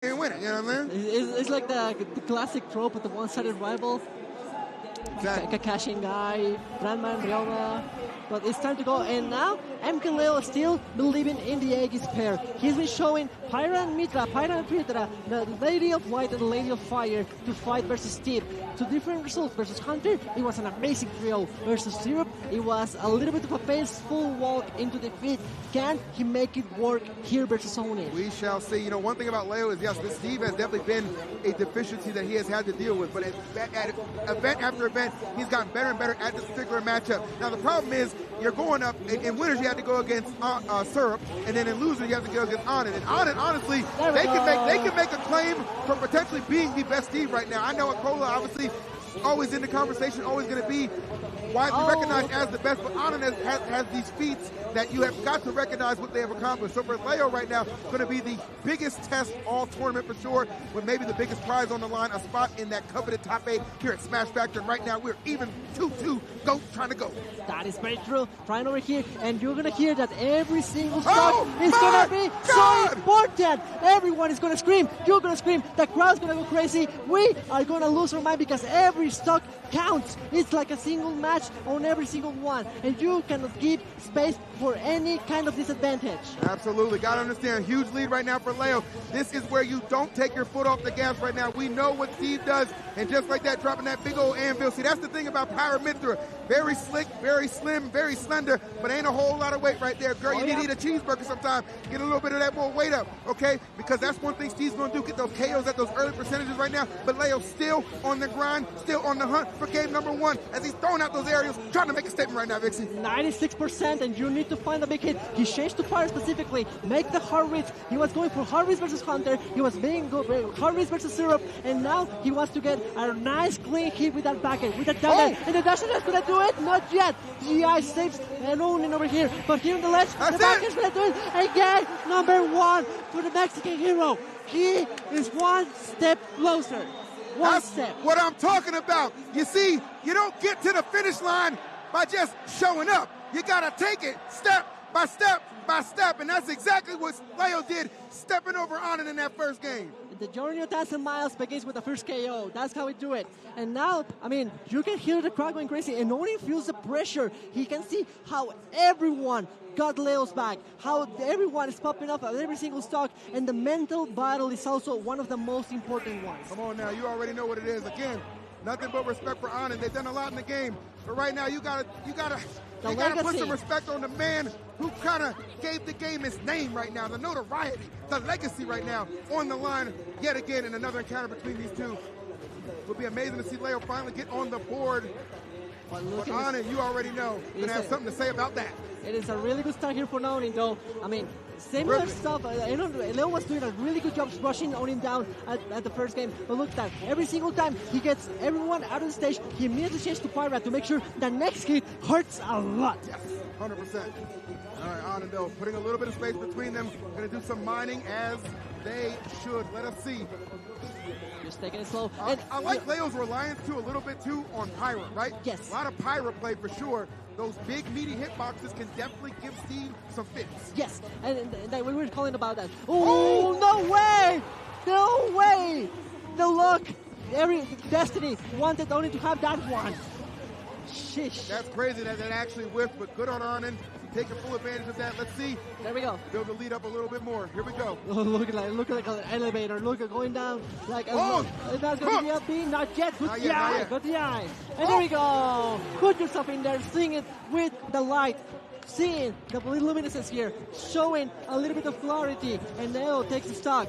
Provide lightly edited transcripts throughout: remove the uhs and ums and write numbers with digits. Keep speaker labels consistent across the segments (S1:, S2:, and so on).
S1: ain't winning, you know what I mean?
S2: It's like the classic trope of the one-sided rival.
S1: Exactly.
S2: Kakashin guy, Brandman, Ryoma. But it's time to go. And now, MkLeo is still believing in the Aegis pair. He's been showing Pyra and Mythra, the Lady of Light and the Lady of Fire, to fight versus Steve. Two different results. Versus Hunter, it was an amazing trio. Versus Syrup, it was a little bit of a painful walk into defeat. Can he make it work here versus Onin?
S1: We shall see. You know, one thing about Leo is, yes, this Steve has definitely been a deficiency that he has had to deal with. But at event after event, he's gotten better and better at this particular matchup. Now, the problem is, you're going up, in winners you have to go against Syrup, and then in losers you have to go against Onin. And Onin, honestly, they can make a claim for potentially being the best Steve right now. I know Akola, obviously, always in the conversation, always going to be widely recognized as the best, but Onin has these feats that you have got to recognize what they have accomplished. So for Leo right now, going to be the biggest test all tournament for sure, with maybe the biggest prize on the line, a spot in that coveted top 8 here at Smash Factor. And right now, we're even 2-2, go trying to go.
S2: That is very true. Trying over here, and you're going to hear that every single shot is going to be so important. Everyone is going to scream. You're going to scream. The crowd's going to go crazy. We are going to lose our mind because every stock counts. It's like a single match on every single one, and you cannot give space for any kind of disadvantage.
S1: Absolutely. Got to understand, huge lead right now for Leo. This is where you don't take your foot off the gas right now. We know what Steve does, and just like that, dropping that big old anvil. See, that's the thing about Pyra Mythra. Very slick, very slim, very slender, but ain't a whole lot of weight right there, girl. You need to eat a cheeseburger sometime. Get a little bit of that more weight up, okay? Because that's one thing Steve's going to do, get those KOs at those early percentages right now. But Leo's still on the grind, still on the hunt for game number 1 as he's throwing out those aerials, trying to make a statement right now, Vixie.
S2: 96%, and you need to find a big hit. He changed to Pyra specifically. Make the hard reads. He was going for hard reads versus Hunter. He was being good, hard reads versus Syrup, and now he wants to get a nice clean hit with that back end, with that down end. And the dash is going to do it? Not yet. GI saves and Onin over here, but here in the ledge, the back is going to do it again. Number 1 for the Mexican hero. He is one step closer. One step.
S1: What I'm talking about. You see, you don't get to the finish line by just showing up. You got to take it step by step by step, and that's exactly what Leo did, stepping over Onin in that first game.
S2: The journey of 1,000 miles begins with the first KO. That's how we do it. And now, I mean, you can hear the crowd going crazy, and Onin feels the pressure. He can see how everyone got Leo's back, how everyone is popping up at every single stock, and the mental battle is also one of the most important ones.
S1: Come on now, you already know what it is. Again, nothing but respect for Onin. They've done a lot in the game, but right now you gotta put some respect on the man who kind of gave the game its name right now, the notoriety, the legacy right now on the line yet again in another encounter between these two. It would be amazing to see Leo finally get on the board. But Onin, you already know, you're going to have something to say about that.
S2: It is a really good start here for Onin, though. I mean, similar stuff. Leo was doing a really good job rushing Onin down at the first game. But look at that. Every single time he gets everyone out of the stage, he immediately changes to Pyra to make sure the next hit hurts a lot.
S1: Yes, 100%. All right, Onin, though, putting a little bit of space between them. Going to do some mining as they should. Let us see.
S2: Just taking it slow.
S1: I like Leo's reliance, too, a little bit, too, on Pyra, right?
S2: Yes.
S1: A lot of Pyra play for sure. Those big, meaty hitboxes can definitely give Steve some fits.
S2: Yes, and we were calling about that. Oh, no way! No way! The luck. Every Destiny wanted only to have that one. Shish.
S1: That's crazy that actually whiffed, but good on Onin. Taking full advantage of that. Let's see.
S2: There we go.
S1: Build the lead up a little bit more. Here we go.
S2: Look like an elevator. Look at going down. Like that's going to be up B. Not yet. Good eye. Good eye. And there we go. Put yourself in there. Seeing it with the light. Seeing the luminescence here. Showing a little bit of clarity. And Leo takes the stock.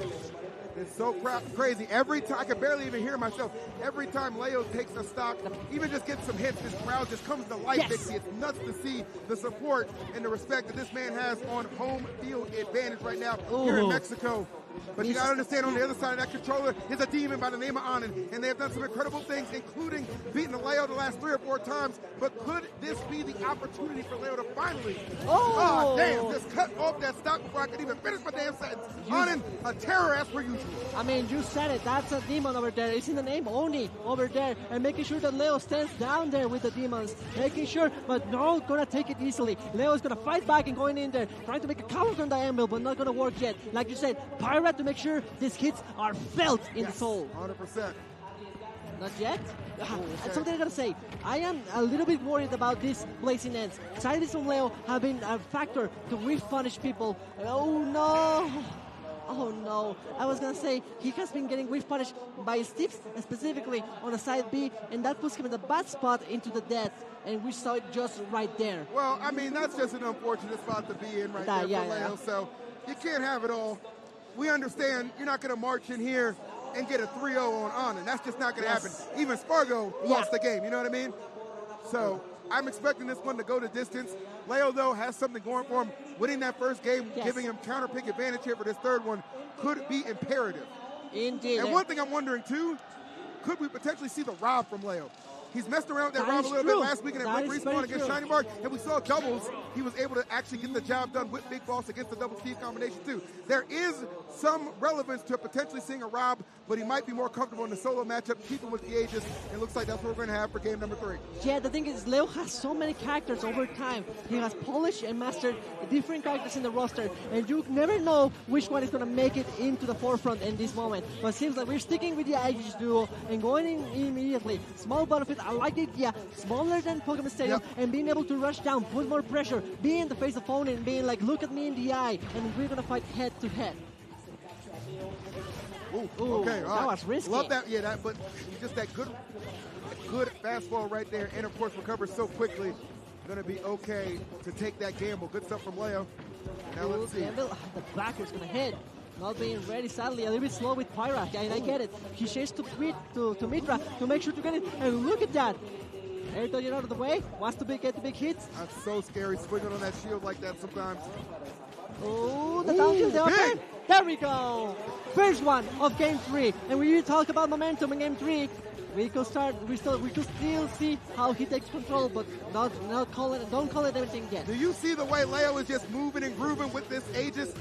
S1: It's so crazy. Every time, I can barely even hear myself. Every time Leo takes a stock, even just gets some hits, this crowd just comes to life, Dixie. It's nuts to see the support and the respect that this man has on home field advantage right now here in Mexico. But you got to understand, on the other side of that controller is a demon by the name of Onin, and they have done some incredible things, including beating the Leo the last 3 or 4 times. But could this be the opportunity for Leo to finally, damn, just cut off that stock before I could even finish my damn sentence? Onin, a terror as per usual.
S2: I mean, you said it. That's a demon over there. It's in the name Oni over there, and making sure that Leo stands down there with the demons, making sure, but no, gonna take it easily. Leo's gonna fight back and going in there, trying to make a counter on the anvil, but not gonna work yet. Like you said, Pyra Pyra to make sure these hits are felt in the soul.
S1: 100%.
S2: Not yet. Something I gotta say. I am a little bit worried about these blazing ends. Sides from Leo have been a factor to whiff punish people. Oh no! Oh no. I was gonna say he has been getting whiff punished by Steve, specifically on the side B, and that puts him in a bad spot into the death. And we saw it just right there.
S1: Well, I mean, that's just an unfortunate spot to be in right there for Leo. So you can't have it all. We understand you're not going to march in here and get a 3-0 on Onin. That's just not going to happen. Even Spargo lost the game, you know what I mean? So I'm expecting this one to go the distance. Leo, though, has something going for him. Winning that first game, giving him counter pick advantage here for this third one could be imperative.
S2: Indeed.
S1: And one thing I'm wondering, too, could we potentially see the Rob from Leo? He's messed around with that Rob a little bit last week in that respawn against Shiny Mark, and we saw doubles. He was able to actually get the job done with Big Boss against the double Steve combination, too. There is some relevance to potentially seeing a Rob, but he might be more comfortable in the solo matchup, keeping with the Aegis. It looks like that's what we're going to have for game number 3.
S2: Yeah, the thing is, Leo has so many characters over time. He has polished and mastered different characters in the roster, and you never know which one is going to make it into the forefront in this moment. But it seems like we're sticking with the Aegis duo and going in immediately. Small benefit, I like the idea. Smaller than Pokemon Stadium, and being able to rush down, put more pressure, be in the face of Onin, and being like, look at me in the eye, and we're going to fight head to head.
S1: Ooh, okay,
S2: that was risky.
S1: Love that, but just that good fastball right there, and of course recovers so quickly. Gonna be okay to take that gamble. Good stuff from Leo. Now let's see.
S2: The backer's gonna hit. Not being ready, sadly, a little bit slow with Pyra, and I get it. He chased to Mythra to make sure to get it, and look at that. Air dodging out of the way, wants to get the big hits.
S1: That's so scary, swinging on that shield like that sometimes.
S2: Oh, the down tilt, the there we go. First one of game 3, and we talk about momentum in game 3. We could still see how he takes control, but don't call it everything yet.
S1: Do you see the way Leo is just moving and grooving with this Aegis?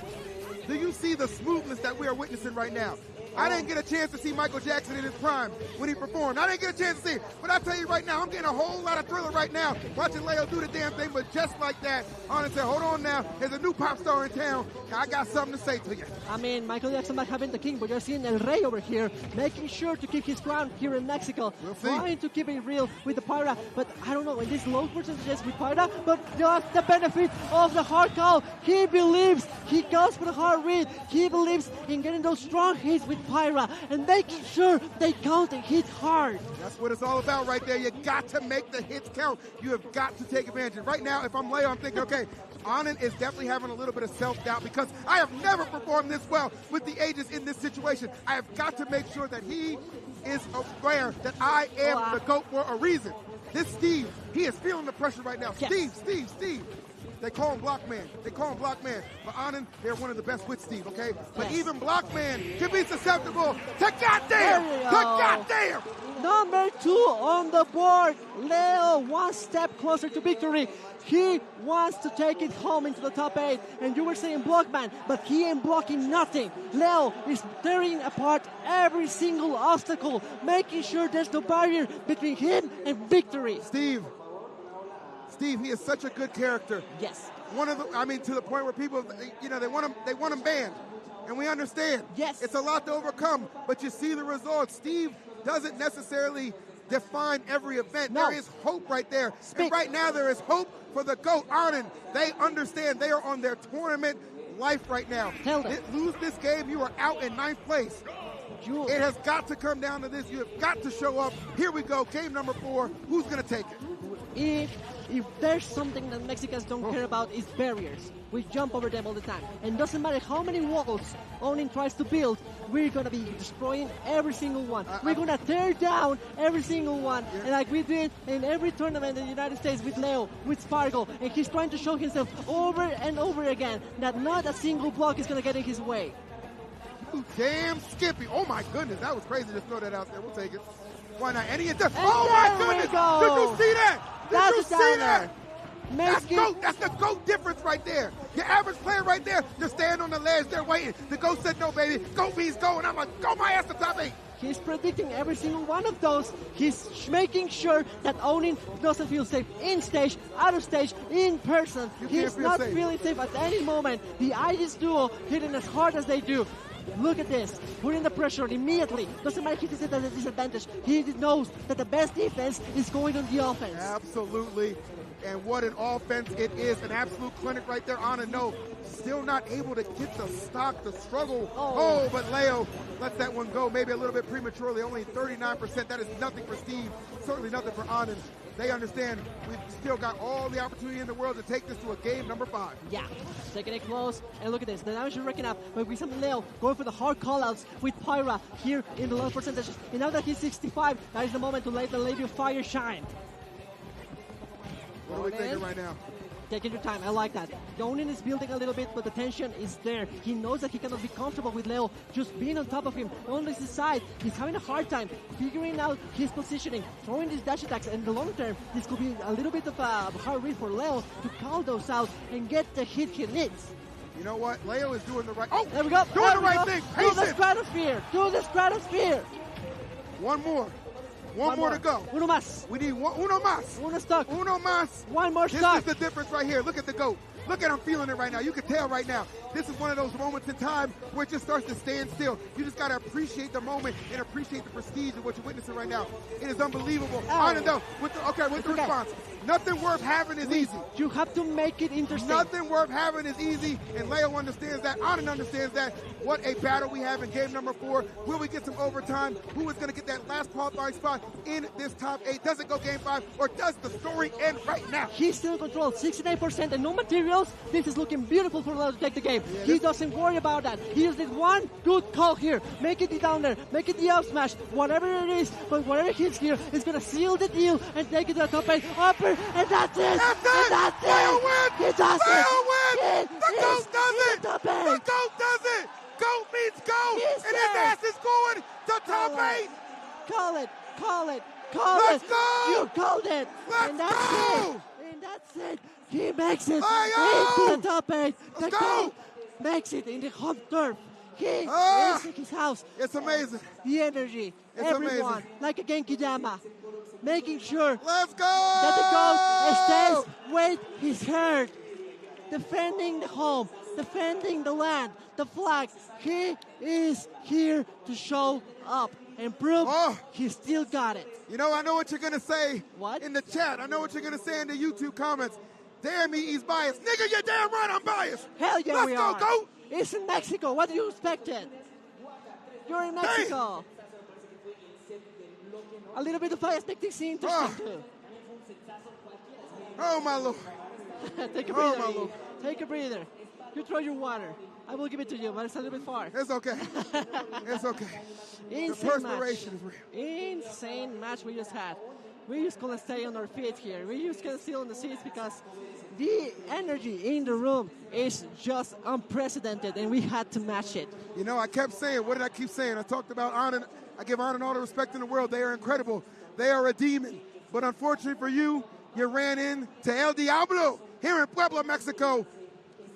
S1: Do you see the smoothness that we are witnessing right now? I didn't get a chance to see Michael Jackson in his prime when he performed. I didn't get a chance to see it. But I tell you right now, I'm getting a whole lot of thriller right now watching Leo do the damn thing. But just like that, Onin said, hold on now. There's a new pop star in town. I got something to say to you.
S2: I mean, Michael Jackson might have been the king, but you're seeing El Rey over here, making sure to keep his crown here in Mexico.
S1: We'll see.
S2: Trying to keep it real with the Pyra. But I don't know, in this low percentages with Pyra, but just the benefit of the hard call. He believes, he goes for the hard read. He believes in getting those strong hits with Pyra and making sure they count and hit hard.
S1: That's what it's all about right there. You got to make the hits count. You have got to take advantage. Right now, if I'm Leo, I'm thinking, okay, Onin is definitely having a little bit of self-doubt because I have never performed this well with the Aegis in this situation. I have got to make sure that he is aware that I am the GOAT for a reason. This Steve, he is feeling the pressure right now. Yes. Steve. They call him Blockman. But Onin, they're one of the best with Steve, okay? But even Blockman can be susceptible to goddamn!
S2: Number 2 on the board. Leo one step closer to victory. He wants to take it home into the top 8. And you were saying Blockman, but he ain't blocking nothing. Leo is tearing apart every single obstacle, making sure there's no barrier between him and victory.
S1: Steve, he is such a good character.
S2: Yes.
S1: To the point where people, they want him banned. And we understand.
S2: Yes.
S1: It's a lot to overcome, but you see the results. Steve doesn't necessarily define every event.
S2: No.
S1: There is hope right there. And right now there is hope for the GOAT, Onin. They understand they are on their tournament life right now. Lose this game, you are out in 9th place. It has got to come down to this. You have got to show up. Here we go, game number 4. Who's going to take it?
S2: If there's something that Mexicans don't care about, is barriers. We jump over them all the time. And doesn't matter how many walls Onin tries to build, we're going to be destroying every single one. We're going to tear down every single one. Yeah. And like we did in every tournament in the United States with Leo, with Spargo. And he's trying to show himself over and over again that not a single block is going to get in his way.
S1: Damn Skippy. Oh my goodness, that was crazy to throw that out there. We'll take it. Why not? Oh my goodness! Did you see that? Did you see that? That's the GOAT difference right there. Your average player right there, just stand on the ledge, they're waiting. The GOAT said, no, baby. GOAT means go, and I'm like, go my ass to top 8.
S2: He's predicting every single one of those. He's making sure that Onin doesn't feel safe in stage, out of stage, in person. He's not feeling safe at any moment. The Aegis duo hitting as hard as they do. Look at this. Putting the pressure on immediately. Doesn't matter if he's at a disadvantage. He knows that the best defense is going on the offense.
S1: Absolutely. And what an offense it is. An absolute clinic right there on a no. Still not able to get the stock, the struggle. Oh, but Leo lets that one go maybe a little bit prematurely. Only 39%. That is nothing for Steve. Certainly nothing for Onin. They understand we've still got all the opportunity in the world to take this to a game number 5.
S2: Yeah, taking it close. And look at this. The damage is racking up. But we see Leo going for the hard callouts with Pyra here in the low percentages. And now that he's 65, that is the moment to let the Lady of Fire shine.
S1: What are we thinking right now?
S2: Taking your time, I like that. The Onin is building a little bit, but the tension is there. He knows that he cannot be comfortable with Leo just being on top of him. On his side, he's having a hard time figuring out his positioning, throwing these dash attacks. And in the long term, this could be a little bit of a hard read for Leo to call those out and get the hit he needs.
S1: You know what? Leo is doing the right... Oh,
S2: there we go.
S1: Doing the right thing.
S2: Do the stratosphere. Do the stratosphere.
S1: One more. One more to go.
S2: Uno más.
S1: We need uno más.
S2: Uno stuck.
S1: Uno más.
S2: One more
S1: this
S2: stuck.
S1: This is the difference right here. Look at the GOAT. Look at him feeling it right now. You can tell right now. This is one of those moments in time where it just starts to stand still. You just got to appreciate the moment and appreciate the prestige of what you're witnessing right now. It is unbelievable. Onin, though, with the response. Nothing worth having is easy.
S2: You have to make it interesting.
S1: Nothing worth having is easy, and Leo understands that. Onin understands that. What a battle we have in game number 4. Will we get some overtime? Who is going to get that last qualifying spot in this top 8? Does it go game 5, or does the story end right now?
S2: He's still in control, 69% and no materials. This is looking beautiful for Leo to take the game. Yeah, he doesn't worry about that. He just did one good call here. Make it the down there. Make it the up smash. Whatever it is, but whatever hits here is going to seal the deal and take it to the top 8. Upper, and that's it.
S1: That's it.
S2: That's
S1: Leo
S2: it.
S1: wins.
S2: He does
S1: Leo
S2: it.
S1: wins. The GOAT does it. The GOAT does it. GOAT means go. And his ass is going to top 8.
S2: Call it. Call it.
S1: Let's go.
S2: You called it.
S1: Let's
S2: and that's
S1: go.
S2: It. And that's it. He makes it
S1: Leo.
S2: into the top 8.
S1: Let's go.
S2: Makes it in the home turf. He is in his house.
S1: It's amazing.
S2: The energy.
S1: It's
S2: everyone,
S1: amazing.
S2: like a Genki Dama, making sure
S1: Let's go.
S2: that the GOAT stays where he's heard. Defending the home, defending the land, the flag. He is here to show up and prove he still got it.
S1: You know, I know what you're going to say in the chat. I know what you're going to say in the YouTube comments. Damn, he's biased. Nigga, you're damn right I'm biased.
S2: Hell yeah, we are.
S1: Let's go, GOAT.
S2: It's in Mexico. What do you expect? You're in Mexico. A little bit of bias makes things interesting too.
S1: Oh, my Lord.
S2: Take a breather. My Lord. Take a breather. You throw your water. I will give it to you, but it's a little bit far.
S1: It's okay. It's okay.
S2: Insane
S1: the perspiration is real.
S2: Insane match we just had. We just gonna stay on our feet here. We just gonna sit on the seats because the energy in the room is just unprecedented, and we had to match it.
S1: You know, I kept saying, what did I keep saying? I talked about Onin. I give Onin all the respect in the world. They are incredible. They are a demon. But unfortunately for you, you ran into El Diablo here in Puebla, Mexico,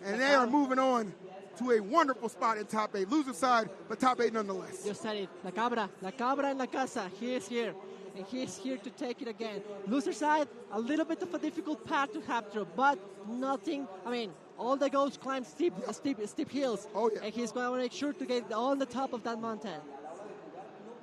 S1: and they are moving on to a wonderful spot in top 8. Loser side, but top 8 nonetheless.
S2: You said it. La cabra en la casa. He is here. And he is here to take it again. Loser side, a little bit of a difficult path to have through, but nothing. I mean, all the goats climb steep hills.
S1: Oh, yeah.
S2: And he's going to make sure to get on the top of that mountain.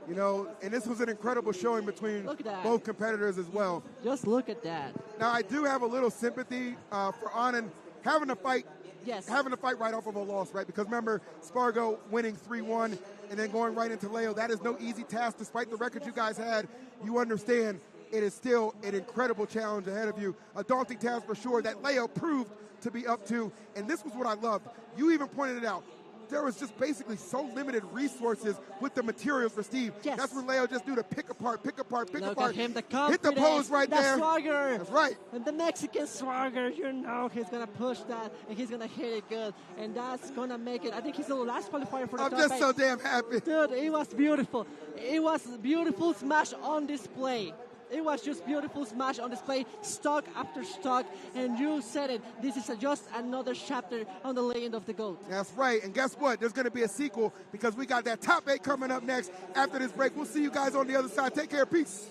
S1: You know, and this was an incredible showing between both competitors as well.
S2: Just look at that.
S1: Now, I do have a little sympathy for Onin having to fight.
S2: Yes.
S1: Having to fight right off of a loss, right? Because remember, Spargo winning 3-1 and then going right into Leo. That is no easy task. Despite the record you guys had, you understand it is still an incredible challenge ahead of you. A daunting task for sure that Leo proved to be up to. And this was what I loved. You even pointed it out. There was just basically so limited resources with the materials for Steve.
S2: Yes.
S1: That's what Leo just do to pick apart.
S2: Look
S1: At
S2: him, the
S1: hit the pose right there.
S2: Swagger.
S1: That's right.
S2: And the Mexican swagger, you know he's going to push that and he's going to hit it good. And that's going to make it. I think he's the last qualifier for the top 8.
S1: I'm just so damn happy.
S2: Dude, it was beautiful. It was a beautiful smash on display. It was just beautiful smash on display, stock after stock, and you said it. This is just another chapter on the legend of the GOAT.
S1: That's right, and guess what? There's going to be a sequel because we got that top 8 coming up next after this break. We'll see you guys on the other side. Take care. Peace.